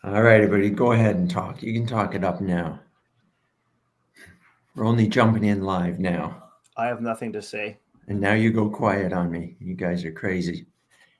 All right, everybody, go ahead and talk. You can talk it up now. We're only jumping in live now. I have nothing to say. And now you go quiet on me. You guys are crazy.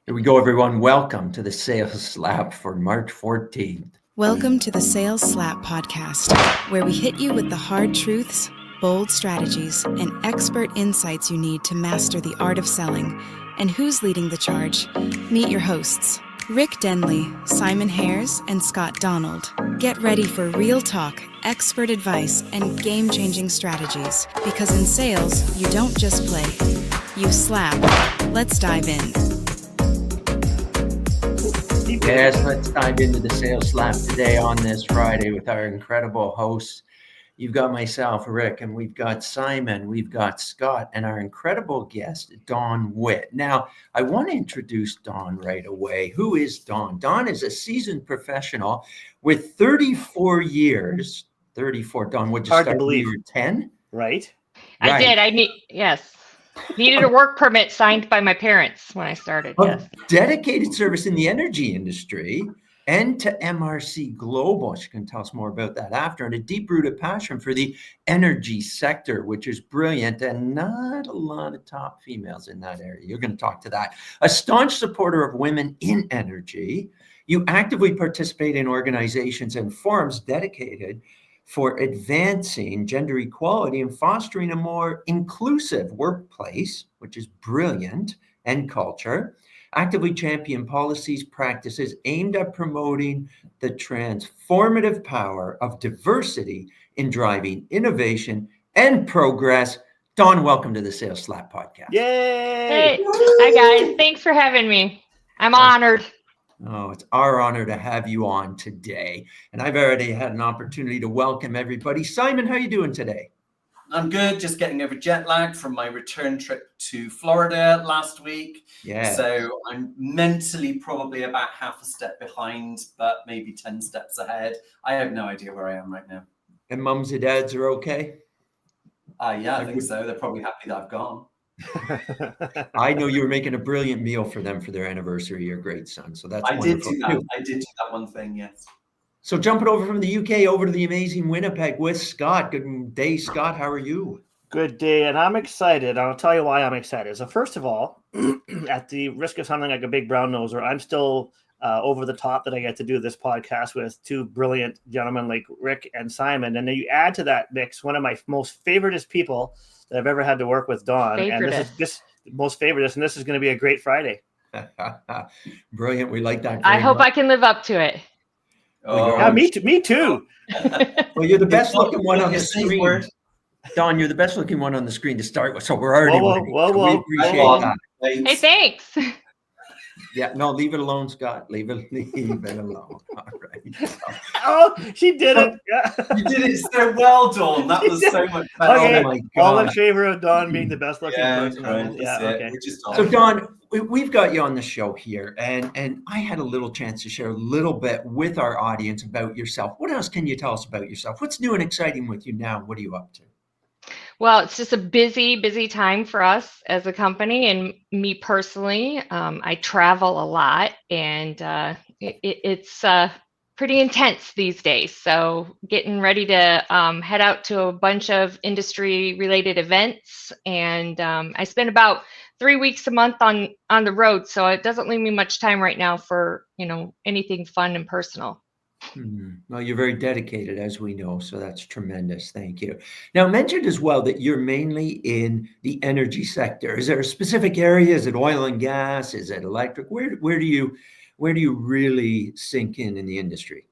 Here we go, everyone. Welcome to the Sales Slap for March 14th. Welcome to the Sales Slap podcast, where we hit you with the hard truths, bold strategies, and expert insights you need to master the art of selling. And who's leading the charge? Meet your hosts, Rick Denley, Simon Hares, and Scott Donald. Get ready for real talk, expert advice, and game-changing strategies. Because in sales, you don't just play, you slap. Let's dive in. Yes, let's dive into the Sales Slap today on this Friday with our incredible hosts. You've got myself, Rick, and we've got Simon, we've got Scott, and our incredible guest, Dawn Witt. Now, I want to introduce Dawn right away. Who is Dawn? Dawn is a seasoned professional with 34 years. 34. Dawn, would you Hard to start when believe. you were 10? Right? I did. Yes. Needed a work permit signed by my parents when I started. Yes. Dedicated service in the energy industry and to MRC Global. She can tell us more about that after. And a deep-rooted passion for the energy sector, which is brilliant, and not a lot of top females in that area. You're going to talk to that. A staunch supporter of women in energy. You actively participate in organizations and forums dedicated for advancing gender equality and fostering a more inclusive workplace, which is brilliant, and culture. Actively champion policies, practices aimed at promoting the transformative power of diversity in driving innovation and progress. Dawn, welcome to the Sales Slap podcast. Yay! Hey, hi guys. Thanks for having me. I'm honored. Oh, it's our honor to have you on today. And I've already had an opportunity to welcome everybody. Simon, how are you doing today? I'm good, just getting over jet lag from my return trip to Florida last week. Yeah. So I'm mentally probably about half a step behind, but maybe 10 steps ahead. I have no idea where I am right now. And mums and dads are okay? Yeah, I think so. They're probably happy that I've gone. I know you were making a brilliant meal for them for their anniversary, your great son. So that's wonderful. Did do that. I did do that one thing, yes. So jumping over from the UK over to the amazing Winnipeg with Scott. Good day, Scott. How are you? Good day, and I'm excited. I'll tell you why I'm excited. So first of all, at the risk of sounding like a big brown noser, I'm still over the top that I get to do this podcast with two brilliant gentlemen like Rick and Simon. And then you add to that mix one of my most favoritist people that I've ever had to work with, Dawn. And this most favoritist, and this is going to be a great Friday. Brilliant. We like that. I hope I can live up to it. Oh, yeah, me too. Well, you're the best looking one on the screen. Dawn, you're the best looking one on the screen to start with. So we're already whoa. We appreciate that. Hey, thanks. Yeah, no, leave it alone, Scott. Leave it alone. All right. Oh, she did it. Yeah. You did it so well, Dawn. That was so much better. Okay. Oh my God. All in favor of Dawn being the best looking person. Right, Yeah, okay. So Dawn, we've got you on the show here, and I had a little chance to share a little bit with our audience about yourself. What else can you tell us about yourself? What's new and exciting with you now? What are you up to? Well, it's just a busy time for us as a company and me personally. I travel a lot, and it's pretty intense these days. So getting ready to head out to a bunch of industry-related events, and I spend about 3 weeks a month on the road. So it doesn't leave me much time right now for anything fun and personal. Well, you're very dedicated, as we know, so that's tremendous. Thank you. Now, mentioned as well that you're mainly in the energy sector. Is there a specific area? Is it oil and gas? Is it electric? Where do you really sink in the industry?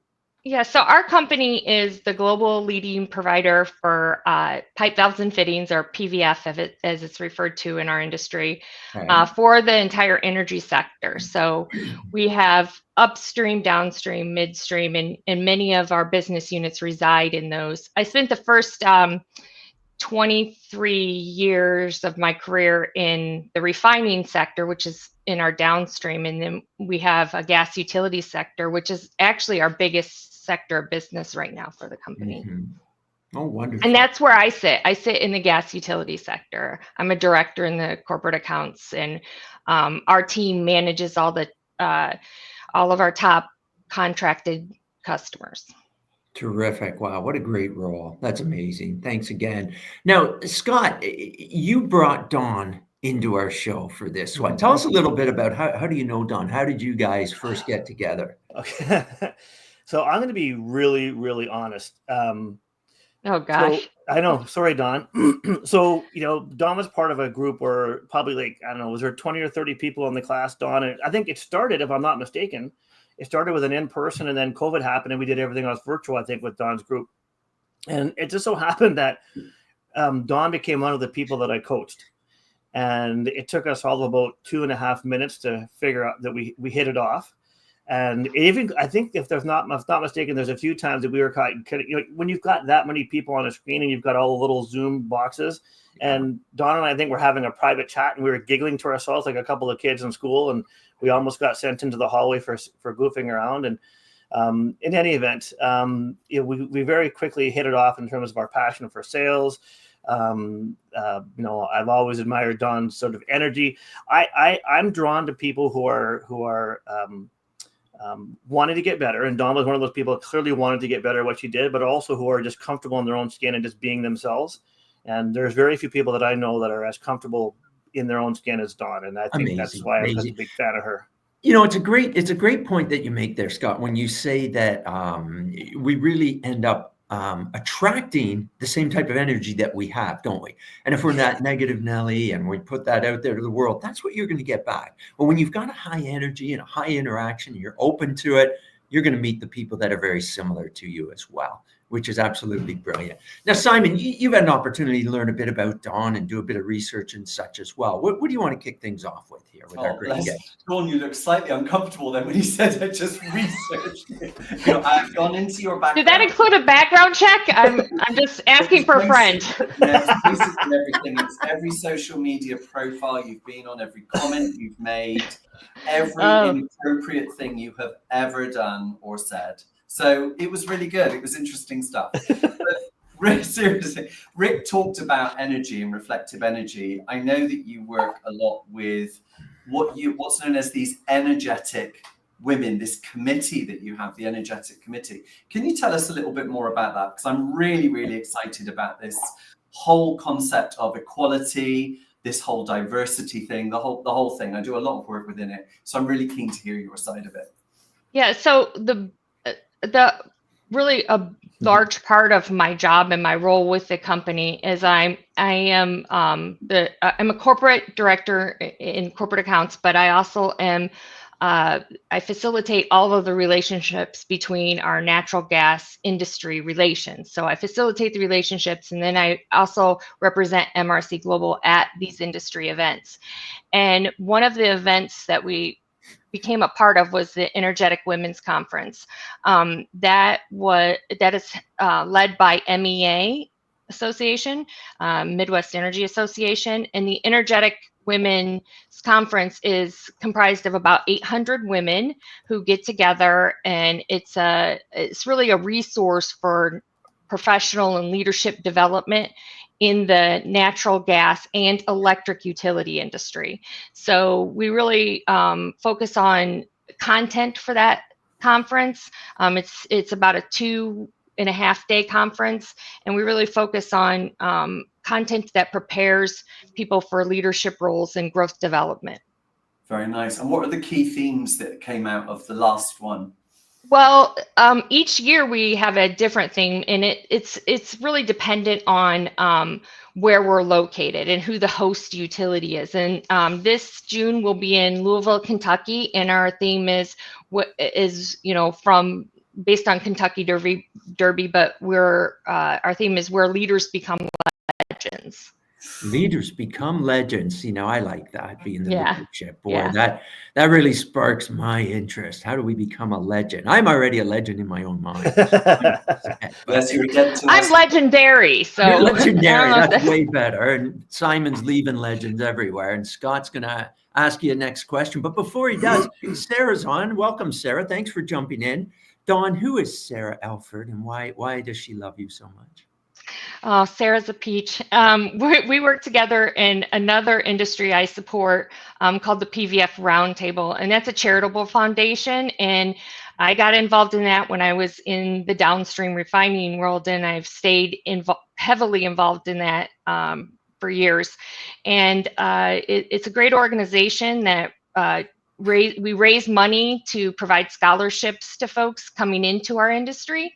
Yeah, so our company is the global leading provider for pipe valves and fittings, or PVF, as it's referred to in our industry, for the entire energy sector. So we have upstream, downstream, midstream, and many of our business units reside in those. I spent the first 23 years of my career in the refining sector, which is in our downstream. And then we have a gas utility sector, which is actually our biggest sector of business right now for the company. Oh, wonderful. And that's where I sit. I sit in the gas utility sector. I'm a director in the corporate accounts, and our team manages all of our top contracted customers. Terrific. Wow, what a great role. That's amazing. Thanks again. Now, Scott, you brought Dawn into our show for this one. Tell us a little bit about how do you know Dawn? How did you guys first get together? Okay. So I'm going to be really, really honest. Oh gosh. So I know, sorry, Dawn. So, Dawn was part of a group where probably was there 20 or 30 people in the class, Dawn? And I think it started, if I'm not mistaken, it started with an in-person, and then COVID happened and we did everything else virtual, I think, with Dawn's group. And it just so happened that Dawn became one of the people that I coached. And it took us all about 2.5 minutes to figure out that we hit it off. And even, I think, if I'm not mistaken, there's a few times that we were caught, when you've got that many people on a screen and you've got all the little Zoom boxes, and Dawn and I think we're having a private chat and we were giggling to ourselves like a couple of kids in school, and we almost got sent into the hallway for goofing around. And in any event, we very quickly hit it off in terms of our passion for sales. I've always admired Dawn's sort of energy. I'm drawn to people who are wanting to get better, and Dawn was one of those people that clearly wanted to get better at what she did, but also who are just comfortable in their own skin and just being themselves. And there's very few people that I know that are as comfortable in their own skin as Dawn, and I think that's why I'm such a big fan of her. It's a great point that you make there, Scott, when you say that we really end up attracting the same type of energy that we have, don't we? And if we're that negative Nelly and we put that out there to the world, that's what you're going to get back. But when you've got a high energy and a high interaction, and you're open to it, you're going to meet the people that are very similar to you as well, which is absolutely brilliant. Now, Simon, you've had an opportunity to learn a bit about Dawn and do a bit of research and such as well. What do you want to kick things off with here with our great guest? Dawn, you look slightly uncomfortable then when you said I just researched it. I've gone into your background. Did that include a background check? I'm just asking for a friend. Yeah, it's basically everything. It's every social media profile you've been on, every comment you've made, every inappropriate thing you have ever done or said. So it was really good. It was interesting stuff. But seriously, Rick talked about energy and reflective energy. I know that you work a lot with what's known as these energetic women, this committee that you have, the energetic committee. Can you tell us a little bit more about that? Because I'm really, really excited about this whole concept of equality, this whole diversity thing, the whole thing. I do a lot of work within it. So I'm really keen to hear your side of it. Yeah, so the really a large part of my job and my role with the company is I'm a corporate director in corporate accounts, but I also am I facilitate all of the relationships between our natural gas industry relations. So I facilitate the relationships, and then I also represent MRC Global at these industry events. And one of the events that we became a part of was the Energetic Women's Conference. That is led by MEA Association, Midwest Energy Association, and the Energetic Women's Conference is comprised of about 800 women who get together, and it's really a resource for professional and leadership development in the natural gas and electric utility industry. So we really focus on content for that conference. It's about a 2.5-day conference, and we really focus on content that prepares people for leadership roles and growth development. Very nice. And what are the key themes that came out of the last one? Well, each year we have a different theme, and it's really dependent on where we're located and who the host utility is. And this June we'll be in Louisville, Kentucky, and our theme is based on Kentucky Derby, but our theme is where leaders become legends. Leaders become legends. I like that, being the leadership. Boy, yeah. that really sparks my interest. How do we become a legend? I'm already a legend in my own mind. I'm legendary. So you're legendary. That's way better. And Simon's leaving legends everywhere. And Scott's going to ask you a next question. But before he does, Sarah's on. Welcome, Sarah. Thanks for jumping in. Dawn, who is Sarah Elford, and why does she love you so much? Oh, Sarah's a peach. We work together in another industry I support called the PVF Roundtable, and that's a charitable foundation. And I got involved in that when I was in the downstream refining world, and I've stayed heavily involved in that for years. And it's a great organization that we raise money to provide scholarships to folks coming into our industry.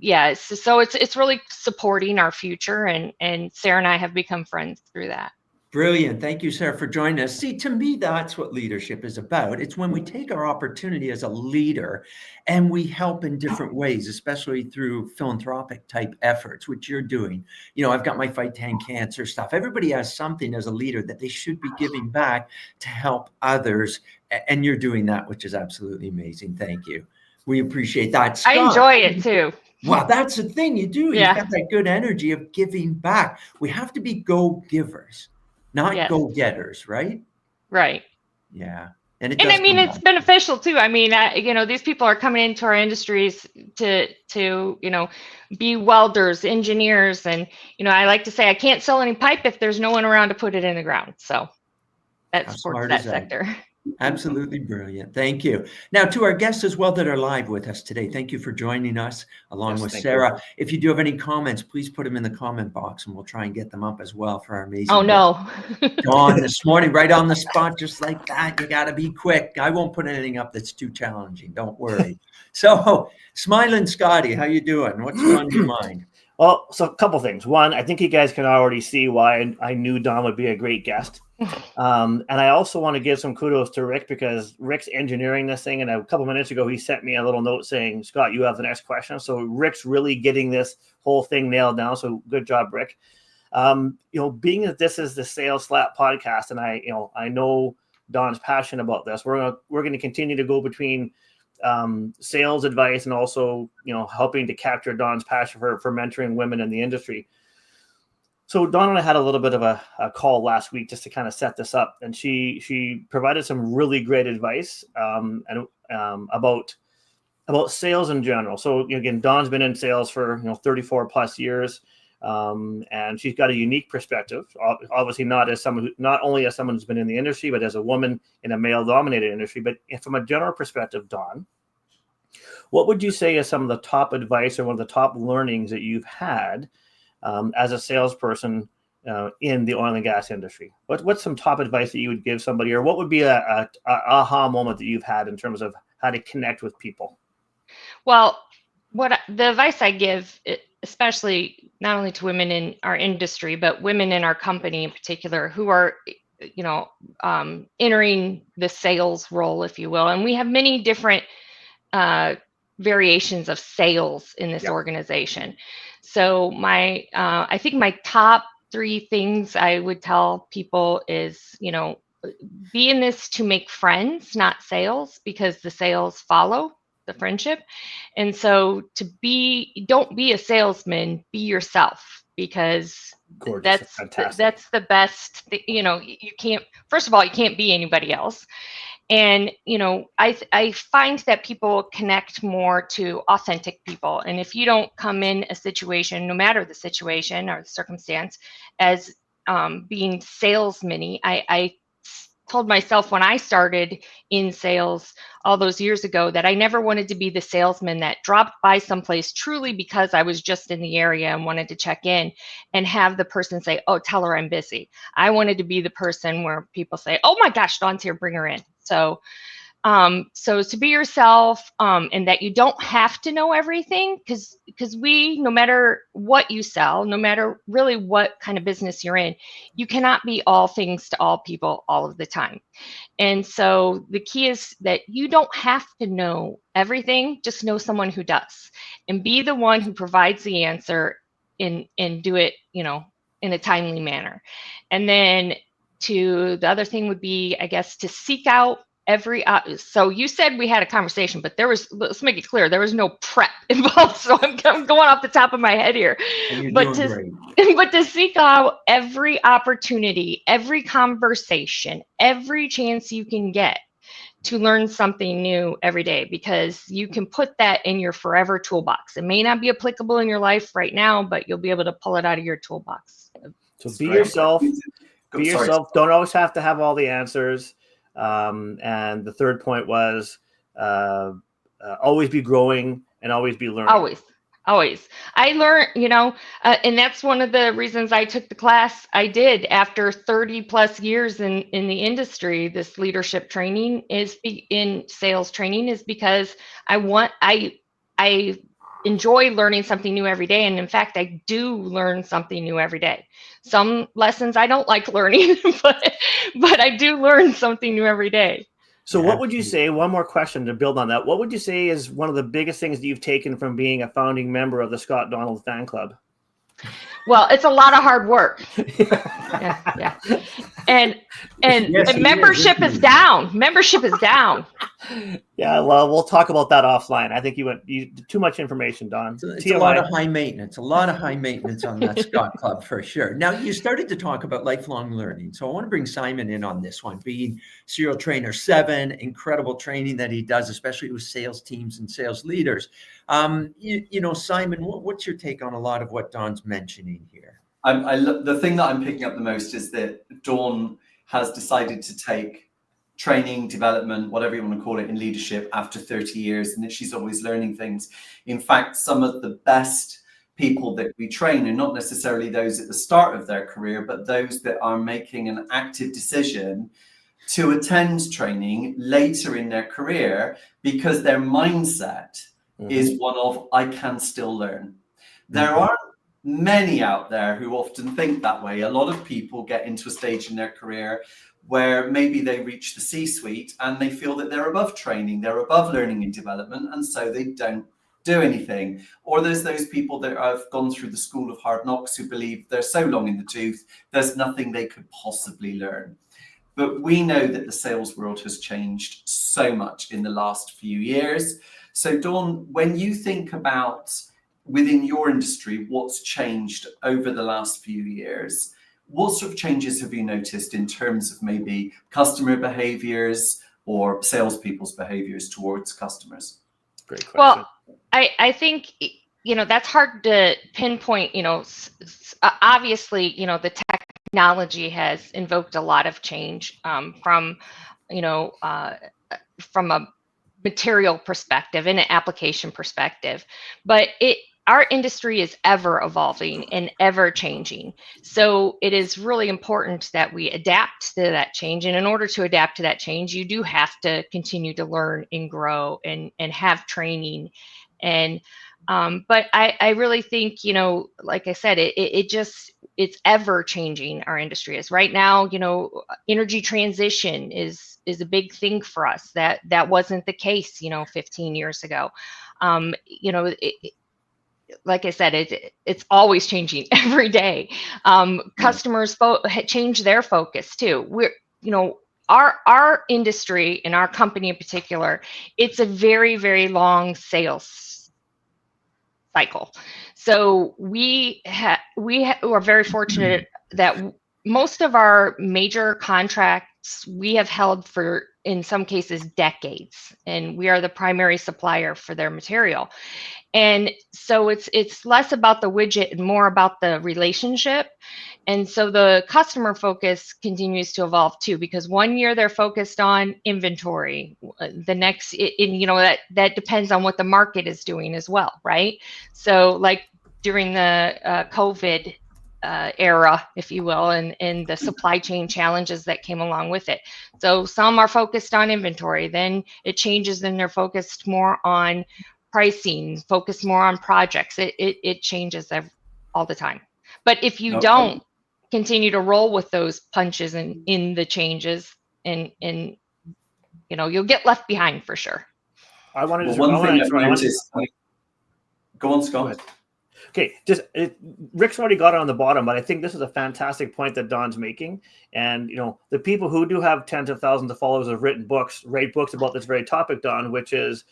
Yeah, so it's really supporting our future, and Sarah and I have become friends through that. Brilliant. Thank you, Sarah, for joining us. See, to me, that's what leadership is about. It's when we take our opportunity as a leader and we help in different ways, especially through philanthropic type efforts, which you're doing. You know, I've got my Fight 10 Cancer stuff. Everybody has something as a leader that they should be giving back to help others. And you're doing that, which is absolutely amazing. Thank you. We appreciate that. Scott, I enjoy it too. Well, that's the thing you do. Yeah. You've got that good energy of giving back. We have to be go-givers, not Yes. go-getters, right? Right. Yeah. And I mean, it's beneficial too. I mean, you know, these people are coming into our industries to, you know, be welders, engineers. And, you know, I like to say I can't sell any pipe if there's no one around to put it in the ground. So that supports that sector. Absolutely brilliant. Thank you. Now, to our guests as well that are live with us today, thank you for joining us along with Sarah. You. If you do have any comments, please put them in the comment box and we'll try and get them up as well for our amazing Dawn this morning, right on the spot, just like that. You got to be quick. I won't put anything up that's too challenging. Don't worry. So, Smiling Scotty, how you doing? What's on your mind? Well, so a couple things. One, I think you guys can already see why I knew Dawn would be a great guest. And I also want to give some kudos to Rick, because Rick's engineering this thing. And a couple minutes ago, he sent me a little note saying, Scott, you have the next question. So Rick's really getting this whole thing nailed down. So good job, Rick. You know, being that this is the Sales Slap podcast, and I know Dawn's passionate about this, we're going to continue to go between sales advice and also, you know, helping to capture Dawn's passion for mentoring women in the industry. So Dawn and I had a little bit of a call last week just to kind of set this up, and she provided some really great advice about sales in general. So again, Dawn's been in sales for 34 plus years, and she's got a unique perspective. Obviously, not only as someone who's been in the industry, but as a woman in a male-dominated industry. But from a general perspective, Dawn, what would you say is some of the top advice or one of the top learnings that you've had as a salesperson in the oil and gas industry? What's some top advice that you would give somebody, or what would be a aha moment that you've had in terms of how to connect with people? Well, the advice I give, especially not only to women in our industry, but women in our company in particular, who are, entering the sales role, if you will. And we have many different variations of sales in this organization. So I think my top 3 things I would tell people is, be in this to make friends, not sales, because the sales follow the friendship. And so don't be a salesman, be yourself, because that's the best. You can't, first of all, you can't be anybody else. And, I find that people connect more to authentic people. And if you don't come in a situation, no matter the situation or the circumstance, as being salesman-y, I told myself when I started in sales all those years ago that I never wanted to be the salesman that dropped by someplace truly because I was just in the area and wanted to check in and have the person say, oh, tell her I'm busy. I wanted to be the person where people say, oh my gosh, Dawn's here, bring her in. So to be yourself, and that you don't have to know everything, because no matter what you sell, no matter really what kind of business you're in, you cannot be all things to all people all of the time. And so the key is that you don't have to know everything, just know someone who does, and be the one who provides the answer and do it, in a timely manner. And then the other thing would be, I guess, to seek out so you said we had a conversation, but let's make it clear, there was no prep involved. So I'm going off the top of my head here, but to seek out every opportunity, every conversation, every chance you can get to learn something new every day, because you can put that in your forever toolbox. It may not be applicable in your life right now, but you'll be able to pull it out of your toolbox. So be yourself. Be yourself. Don't always have to have all the answers. And the third point was always be growing and always be learning. Always. I learned, and that's one of the reasons I took the class I did after 30 plus years in the industry. This leadership training in sales training is because I enjoy learning something new every day. And in fact, I do learn something new every day. Some lessons I don't like learning, but I do learn something new every day. So what would you say, one more question to build on that, what would you say is one of the biggest things that you've taken from being a founding member of the Scott Donald Fan Club? Well, it's a lot of hard work. Yeah. And membership is down. Membership is down. Yeah, well, we'll talk about that offline. I think you too much information, Dawn. It's a lot of high maintenance. A lot of high maintenance on that Scott Club for sure. Now, you started to talk about lifelong learning. So I want to bring Simon in on this one, being Serial Trainer 7, incredible training that he does, especially with sales teams and sales leaders. Simon, what's your take on a lot of what Dawn's mentioning here? The thing that I'm picking up the most is that Dawn has decided to take training, development, whatever you want to call it, in leadership after 30 years, and that she's always learning things. In fact, some of the best people that we train are not necessarily those at the start of their career, but those that are making an active decision to attend training later in their career because their mindset is one of, I can still learn. There aren't many out there who often think that way. A lot of people get into a stage in their career where maybe they reach the C-suite and they feel that they're above training, they're above learning and development, and so they don't do anything. Or there's those people that have gone through the school of hard knocks who believe they're so long in the tooth, there's nothing they could possibly learn. But we know that the sales world has changed so much in the last few years. So Dawn, when you think about within your industry, what's changed over the last few years, what sort of changes have you noticed in terms of maybe customer behaviors or salespeople's behaviors towards customers? Great question. Well, I think, that's hard to pinpoint. Obviously, the technology has invoked a lot of change from a material perspective and an application perspective, but our industry is ever evolving and ever changing. So it is really important that we adapt to that change. And in order to adapt to that change, you do have to continue to learn and grow and have training. And but I really think, like I said, it's ever changing. Our industry is right now, energy transition is a big thing for us. That wasn't the case, 15 years ago. Like I said, it's always changing every day. Customers change their focus too. Our industry and our company in particular, it's a very, very long sales cycle. So we are very fortunate that most of our major contracts we have held for, in some cases, decades, and we are the primary supplier for their material. And so it's less about the widget and more about the relationship. And so the customer focus continues to evolve too, because one year they're focused on inventory. The next, that depends on what the market is doing as well, right? So like during the COVID era, if you will, and the supply chain challenges that came along with it. So some are focused on inventory, then it changes and they're focused more on pricing, focus more on projects. It changes all the time. But if you don't continue to roll with those punches and in the changes, and you'll get left behind for sure. I wanted to. One thing I've noticed. Go on, Scott. Go ahead. Okay, Rick's already got it on the bottom, but I think this is a fantastic point that Dawn's making. And the people who do have tens of thousands of followers have written books, write books about this very topic, Dawn, which is,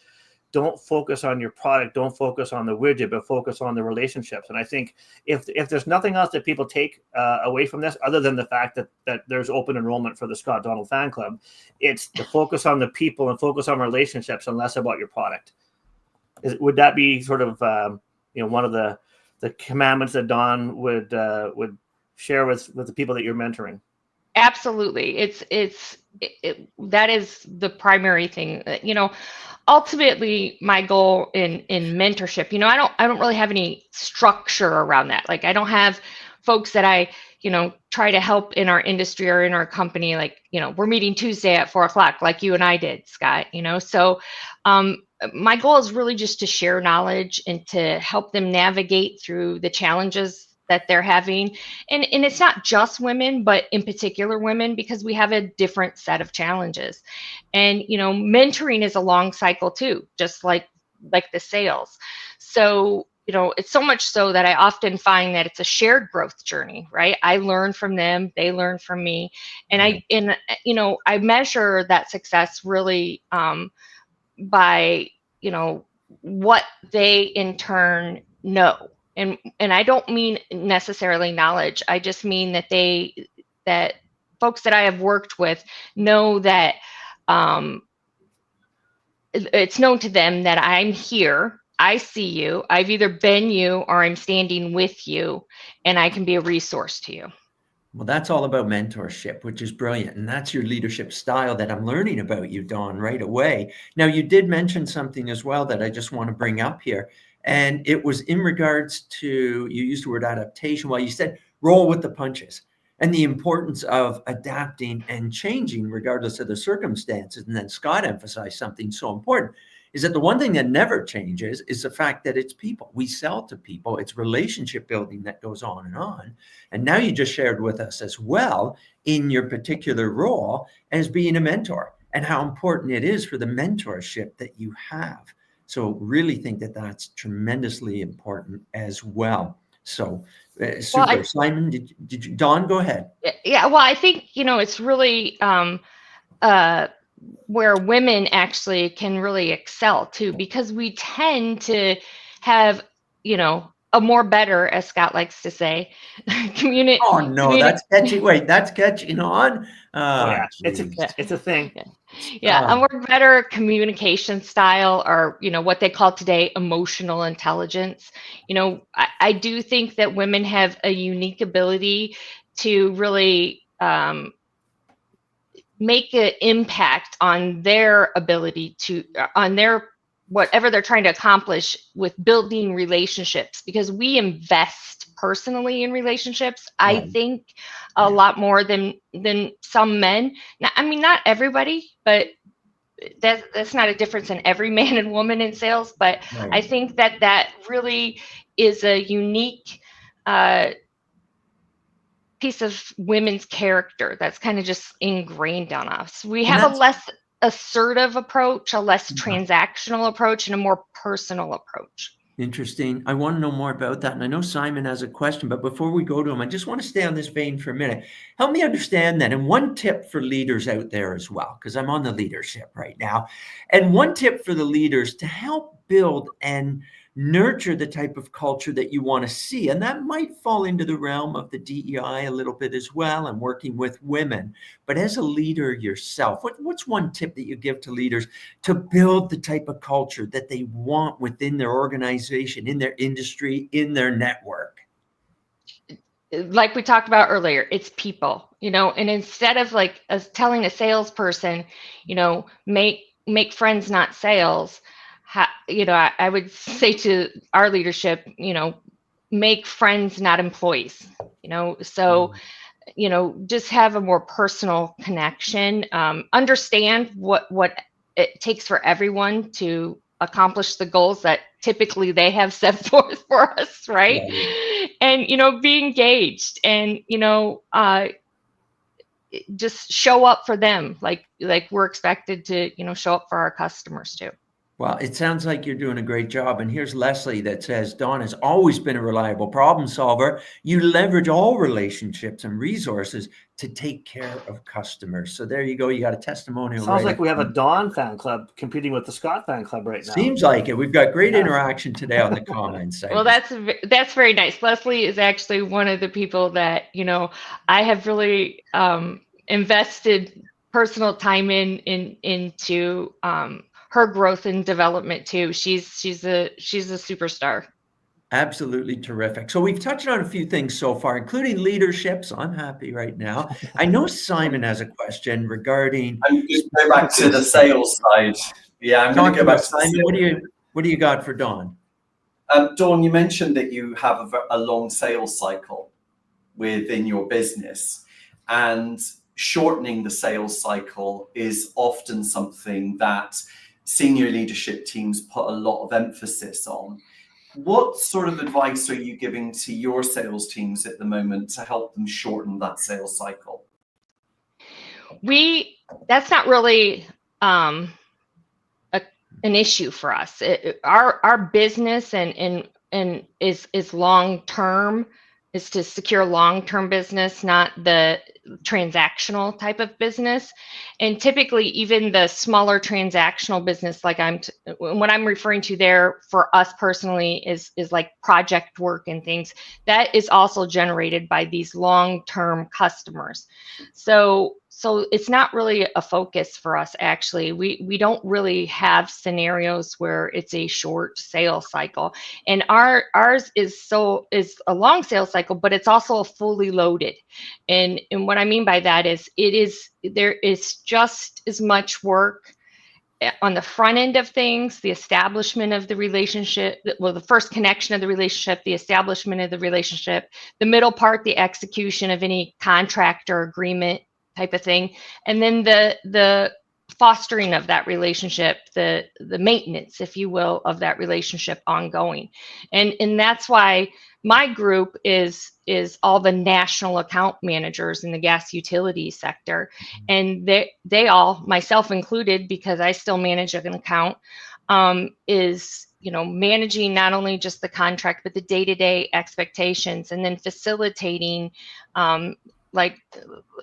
don't focus on your product, don't focus on the widget, but focus on the relationships. And I think if there's nothing else that people take away from this, other than the fact that there's open enrollment for the Scott Donald Fan Club, it's to focus on the people and focus on relationships and less about your product. Would that be sort of one of the commandments that Dawn would share with the people that you're mentoring? Absolutely. That is the primary thing. Ultimately my goal in mentorship, I don't really have any structure around that. Like I don't have folks that I, try to help in our industry or in our company. Like, we're meeting Tuesday at 4:00, like you and I did, Scott, so, my goal is really just to share knowledge and to help them navigate through the challenges that they're having. And it's not just women, but in particular women, because we have a different set of challenges. And, mentoring is a long cycle too, just like the sales. So, it's so much so that I often find that it's a shared growth journey, right? I learn from them, they learn from me. And I measure that success really, by what they in turn know, and I don't mean necessarily knowledge. I just mean that folks that I have worked with know that it's known to them that I'm here, I see you, I've either been you or I'm standing with you, and I can be a resource to you. Well, that's all about mentorship, which is brilliant. And that's your leadership style that I'm learning about you, Dawn, right away. Now, you did mention something as well that I just want to bring up here. And it was in regards to, you used the word adaptation. Well, you said roll with the punches and the importance of adapting and changing regardless of the circumstances. And then Scott emphasized something so important, is that the one thing that never changes is the fact that it's people. We sell to people. It's relationship building that goes on and on. And now you just shared with us as well in your particular role as being a mentor and how important it is for the mentorship that you have. So really think that that's tremendously important as well. So super. Well, Simon, did you, Dawn, go ahead. Yeah, well, I think, it's really where women actually can really excel too, because we tend to have, a more better, as Scott likes to say, community. Oh no, that's catchy. Wait, that's catching on. Oh yeah, it's a thing. Yeah, a more better communication style, or what they call today emotional intelligence. I do think that women have a unique ability to really make an impact on their ability to, on their whatever they're trying to accomplish with building relationships, because we invest personally in relationships, I think, a lot more than some men. Now, I mean, not everybody, but that's not a difference in every man and woman in sales. But I think that really is a unique piece of women's character that's kind of just ingrained on us. We have a less assertive approach, a less transactional approach, and a more personal approach. Interesting. I want to know more about that. And I know Simon has a question, but before we go to him, I just want to stay on this vein for a minute. Help me understand that. And one tip for leaders out there as well, because I'm on the leadership right now. And one tip for the leaders to help build and nurture the type of culture that you want to see. And that might fall into the realm of the DEI a little bit as well, and working with women. But as a leader yourself, what's one tip that you give to leaders to build the type of culture that they want within their organization, in their industry, in their network? Like we talked about earlier, it's people, and instead of like telling a salesperson, make friends, not sales, I would say to our leadership, make friends, not employees, so, just have a more personal connection, understand what it takes for everyone to accomplish the goals that typically they have set forth for us, right? And, be engaged and, just show up for them like we're expected to, show up for our customers too. Well, it sounds like you're doing a great job. And here's Leslie that says, Dawn has always been a reliable problem solver. You leverage all relationships and resources to take care of customers. So there you go. You got a testimonial. Sounds like we have a Dawn fan club competing with the Scott fan club right now. Seems like it. We've got great interaction today on the comments. Well, that's very nice. Leslie is actually one of the people that, I have really invested personal time into her growth and development too. She's a superstar. Absolutely terrific. So we've touched on a few things so far, including leadership. So I'm happy right now. I know Simon has a question regarding. I'm going to go back to the sales side. Yeah, I'm going to go back to Simon. What do you got for Dawn? Dawn, you mentioned that you have a long sales cycle within your business, and shortening the sales cycle is often something that senior leadership teams put a lot of emphasis on. What sort of advice are you giving to your sales teams at the moment to help them shorten that sales cycle? That's not really an issue for us. Our business and is long term, is to secure long-term business, not the transactional type of business. And typically, even the smaller transactional business, like what I'm referring to there for us personally is like project work and things that is also generated by these long-term customers. So it's not really a focus for us, actually. We don't really have scenarios where it's a short sales cycle. And ours is a long sales cycle, but it's also fully loaded. And what I mean by that is there is just as much work on the front end of things, the establishment of the relationship, well, the first connection of the relationship, the establishment of the relationship, the middle part, the execution of any contract or agreement type of thing, and then the fostering of that relationship, the maintenance, if you will, of that relationship ongoing. And that's why my group is all the national account managers in the gas utility sector. And they all, myself included, because I still manage an account, is managing not only just the contract, but the day-to-day expectations, and then facilitating like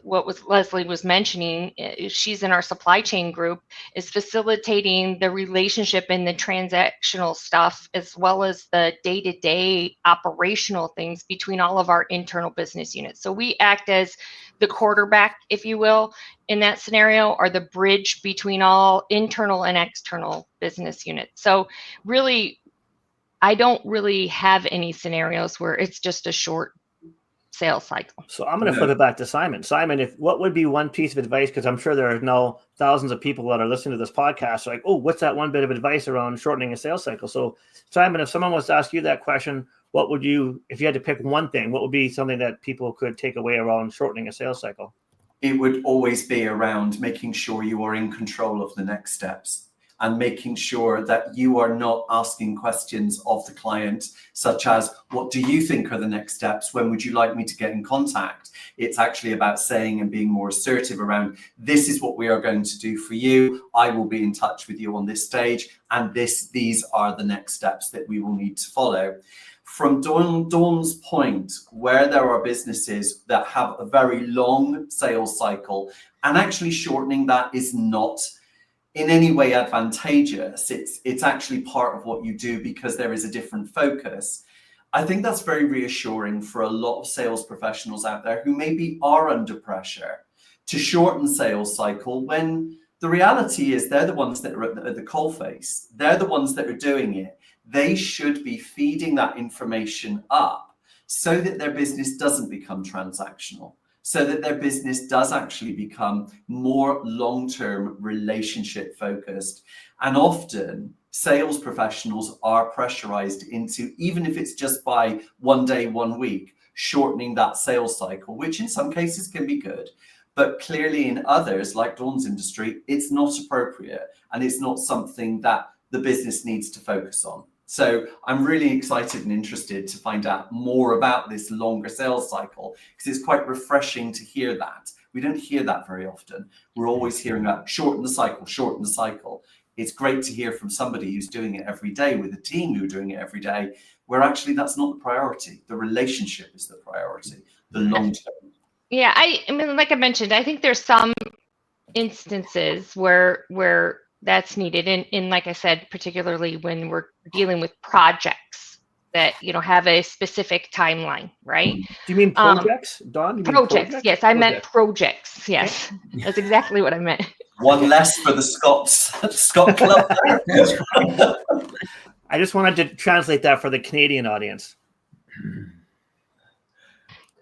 what Leslie was mentioning, she's in our supply chain group, is facilitating the relationship and the transactional stuff, as well as the day-to-day operational things between all of our internal business units. So we act as the quarterback, if you will, in that scenario, or the bridge between all internal and external business units. So really, I don't really have any scenarios where it's just a short sales cycle. So I'm going to flip it back to Simon. Simon, what would be one piece of advice? Because I'm sure there are now thousands of people that are listening to this podcast like, oh, what's that one bit of advice around shortening a sales cycle? So Simon, if someone was to ask you that question, what would you, if you had to pick one thing, what would be something that people could take away around shortening a sales cycle? It would always be around making sure you are in control of the next steps, and making sure that you are not asking questions of the client, such as, what do you think are the next steps? When would you like me to get in contact? It's actually about saying and being more assertive around, this is what we are going to do for you. I will be in touch with you on this stage, and these are the next steps that we will need to follow. From Dawn's point, where there are businesses that have a very long sales cycle, and actually shortening that is not in any way advantageous, it's actually part of what you do because there is a different focus. I think that's very reassuring for a lot of sales professionals out there who maybe are under pressure to shorten sales cycle, when the reality is they're the ones that are at the coalface. They're the ones that are doing it. They should be feeding that information up so that their business doesn't become transactional, so that their business does actually become more long-term relationship focused. And often sales professionals are pressurized into, even if it's just by 1 day, 1 week, shortening that sales cycle, which in some cases can be good. But clearly in others, like Dawn's industry, it's not appropriate, and it's not something that the business needs to focus on. So I'm really excited and interested to find out more about this longer sales cycle, because it's quite refreshing to hear that. We don't hear that very often. We're always hearing about shorten the cycle, shorten the cycle. It's great to hear from somebody who's doing it every day, with a team who are doing it every day, where actually that's not the priority. The relationship is the priority, the long term. Yeah, I mean, like I mentioned, I think there's some instances where that's needed. And like I said, particularly when we're dealing with projects that, have a specific timeline, right? Do you mean projects, Dawn? You mean projects? Yes, I meant projects. Yes, okay. That's exactly what I meant. One less for the Scott Club. I just wanted to translate that for the Canadian audience.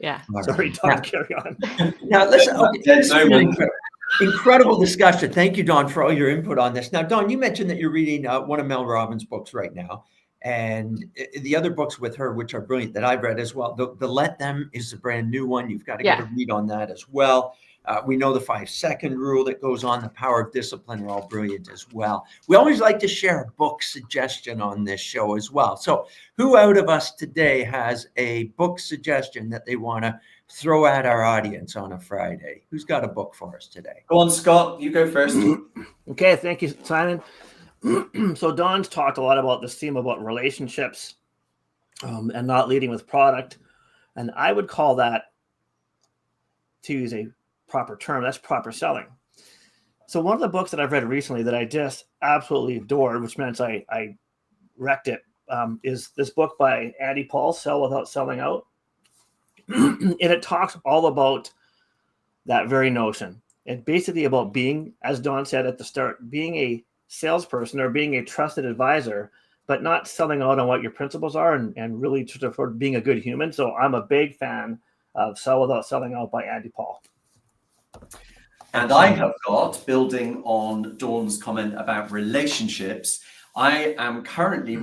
Yeah. Sorry, Dawn, carry on. Now, listen, this has been moment. incredible discussion. Thank you, Dawn, for all your input on this. Now, Dawn, you mentioned that you're reading one of Mel Robbins' books right now, and the other books with her, which are brilliant, that I've read as well. The Let Them is a brand new one. You've got to get a read on that as well. We know the 5-second rule that goes on, the power of discipline are all brilliant as well. We always like to share a book suggestion on this show as well. So who out of us today has a book suggestion that they want to throw at our audience on a Friday? Who's got a book for us today? Go on, Scott. You go first. Okay, thank you, Simon. So Dawn's talked a lot about this theme about relationships and not leading with product. And I would call that, to use a proper term, that's proper selling. So one of the books that I've read recently that I just absolutely adored, which meant I wrecked it, is this book by Andy Paul, Sell Without Selling Out. And it talks all about that very notion. And basically about being, as Dawn said at the start, being a salesperson or being a trusted advisor, but not selling out on what your principles are and really sort of being a good human. So I'm a big fan of Sell Without Selling Out by Andy Paul. And I have got, building on Dawn's comment about relationships, I am currently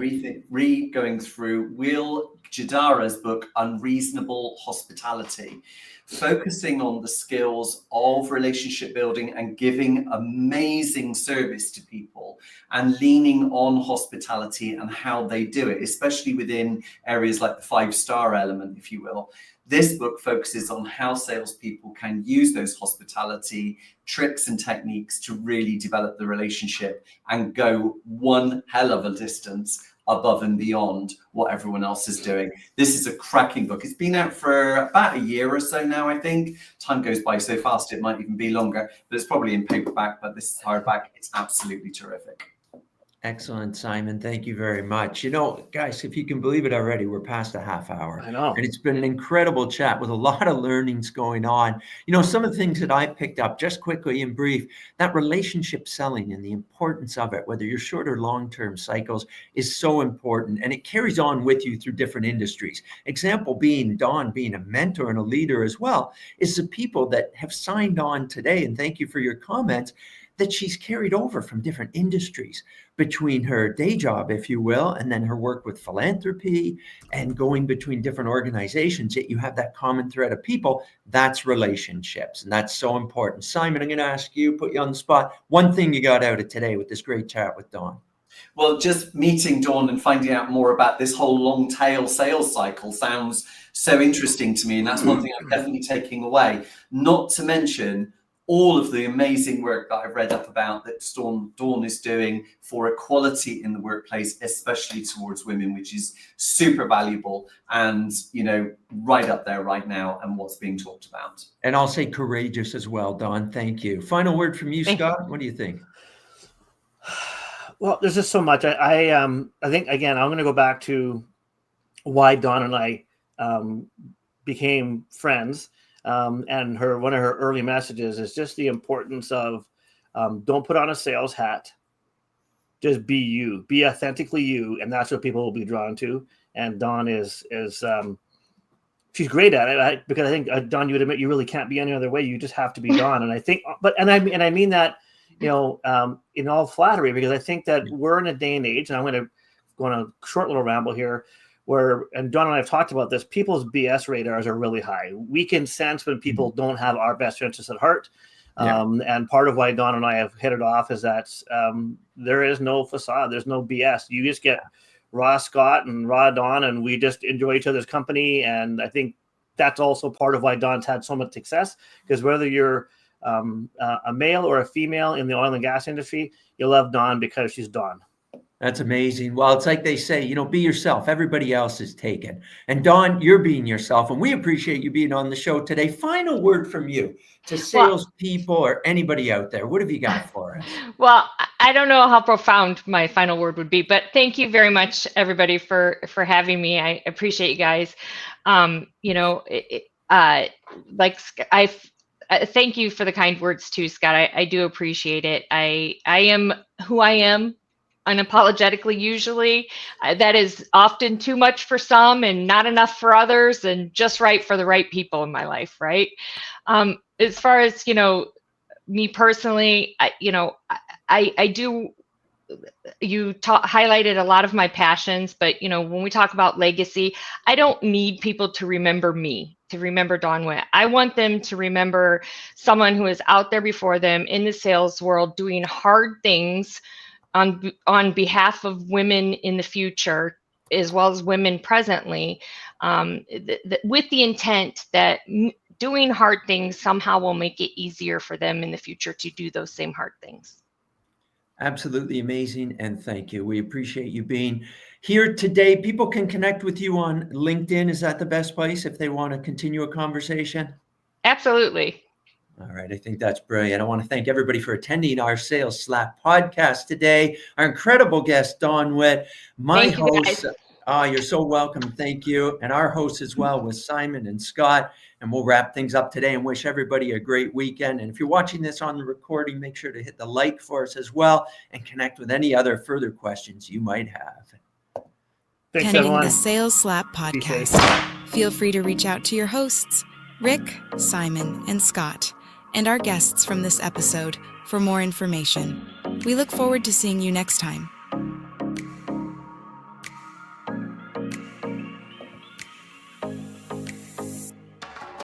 going through Will Jadara's book, Unreasonable Hospitality, focusing on the skills of relationship building and giving amazing service to people and leaning on hospitality and how they do it, especially within areas like the 5-star element, if you will. This book focuses on how salespeople can use those hospitality tricks and techniques to really develop the relationship and go one hell of a distance above and beyond what everyone else is doing. This is a cracking book. It's been out for about a year or so now, I think. Time goes by so fast, it might even be longer, but it's probably in paperback, but this is hardback. It's absolutely terrific. Excellent, Simon. Thank you very much. You know, guys, if you can believe it already, we're past a half hour. I know. And it's been an incredible chat with a lot of learnings going on. You know, some of the things that I picked up just quickly in brief, that relationship selling and the importance of it, whether you're short or long-term cycles, is so important. And it carries on with you through different industries. Example being Dawn being a mentor and a leader as well, is the people that have signed on today. And thank you for your comments, that she's carried over from different industries between her day job, if you will, and then her work with philanthropy and going between different organizations, yet you have that common thread of people. That's relationships, and that's so important. Simon, I'm going to ask you, put you on the spot. One thing you got out of today with this great chat with Dawn. Well, just meeting Dawn and finding out more about this whole long tail sales cycle sounds so interesting to me. And that's one thing I'm definitely taking away, not to mention all of the amazing work that I've read up about that Dawn is doing for equality in the workplace, especially towards women, which is super valuable and, you know, right up there right now and what's being talked about. And I'll say courageous as well, Dawn. Thank you. Final word from you, Scott. What do you think? Well, there's just so much. I think, again, I'm going to go back to why Dawn and I became friends. And one of her early messages is just the importance of don't put on a sales hat. Just be you, be authentically you, and that's what people will be drawn to. And Dawn is she's great at it because I think Dawn, you would admit you really can't be any other way. You just have to be Dawn. And I think, I mean that, you know, in all flattery, because I think that we're in a day and age, and I'm going to go on a short little ramble here, where, and Dawn and I have talked about this, people's BS radars are really high. We can sense when people don't have our best interests at heart. And part of why Dawn and I have hit it off is that there is no facade. There's no BS. You just get raw Scott and raw Dawn, and we just enjoy each other's company. And I think that's also part of why Dawn's had so much success, because whether you're a male or a female in the oil and gas industry, you love Dawn because she's Dawn. That's amazing. Well, it's like they say, you know, be yourself. Everybody else is taken. And Dawn, you're being yourself. And we appreciate you being on the show today. Final word from you to salespeople or anybody out there. What have you got for us? Well, I don't know how profound my final word would be, but thank you very much, everybody, for having me. I appreciate you guys. You know, thank you for the kind words too, Scott. I do appreciate it. I am who I am. unapologetically usually. That is often too much for some and not enough for others, and just right for the right people in my life, right? As far as, me personally, I do, highlighted a lot of my passions, but when we talk about legacy, I don't need people to remember me, to remember Dawn Witt. I want them to remember someone who is out there before them in the sales world doing hard things on behalf of women in the future, as well as women presently, with the intent that doing hard things somehow will make it easier for them in the future to do those same hard things. Absolutely amazing. And thank you. We appreciate you being here today. People can connect with you on LinkedIn. Is that the best place if they want to continue a conversation? Absolutely. All right. I think that's brilliant. I want to thank everybody for attending our Sales Slap podcast today. Our incredible guest, Dawn Witt, my host. You're so welcome. Thank you. And our hosts as well with Simon and Scott. And we'll wrap things up today and wish everybody a great weekend. And if you're watching this on the recording, make sure to hit the like for us as well and connect with any other further questions you might have. Thanks, Pending everyone. the Sales Slap podcast. Feel free to reach out to your hosts, Rick, Simon, and Scott, and our guests from this episode for more information. We look forward to seeing you next time.